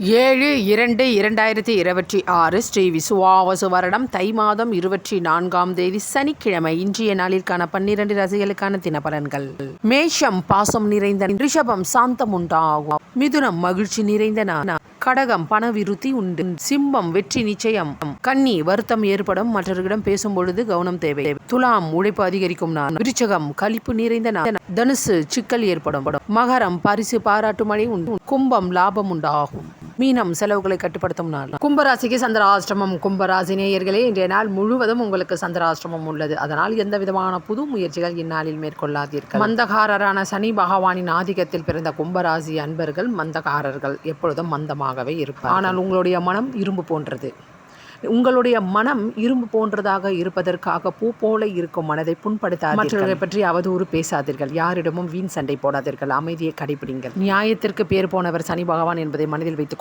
7/2/2026 ஸ்ரீ விசுவாவசு வருடம் தை மாதம் 24ஆம் தேதி சனிக்கிழமை. இன்றைய நாளிற்கான 12 ராசிகளுக்கான தினபலன்கள். மேஷம் பாசம் நிறைந்த, ரிஷபம் சாந்தம் உண்டாகும், மிதுனம் மகிழ்ச்சி நிறைந்த நாள், கடகம் பணவிருத்தி உண்டு, சிம்மம் வெற்றி நிச்சயம், கன்னி வருத்தம் ஏற்படும், மற்றவர்களிடம் பேசும் பொழுது கவனம் தேவை, துலாம் உழைப்பு அதிகரிக்கும் நாள், விருச்சகம் களிப்பு நிறைந்த நாள், தனுசு சிக்கல் ஏற்படும், மகரம் பரிசு பாராட்டு மழை உண்டு, கும்பம் லாபம் உண்டாகும், மீனம் செலவுகளை கட்டுப்படுத்தும் நாள். கும்பராசிக்கு சந்திராஷ்டமம். கும்பராசி நேயர்களே, இன்றைய நாள் முழுவதும் உங்களுக்கு சந்திராஷ்டமம் உள்ளது. அதனால் எந்த விதமான புது முயற்சிகள் இந்நாளில் மேற்கொள்ளாதீர்கள். மந்தகாரரான சனி பகவானின் ஆதிக்கத்தில் பிறந்த கும்பராசி அன்பர்கள் மந்தகாரர்கள், எப்பொழுதும் மந்தமாகவே இருப்பார். ஆனால் உங்களுடைய மனம் இரும்பு போன்றது. உங்களுடைய மனம் இரும்பு போன்றதாக இருப்பதற்காக பூ போல இருக்கும் மனதை புண்படுத்தாதீர்கள். மற்றவர்களை பற்றி அவதூறு பேசாதீர்கள். யாரிடமும் வீண் சண்டை போடாதீர்கள். அமைதியை கடைபிடிங்கள். நியாயத்திற்கு பேர் போனவர் சனி பகவான் என்பதை மனதில் வைத்து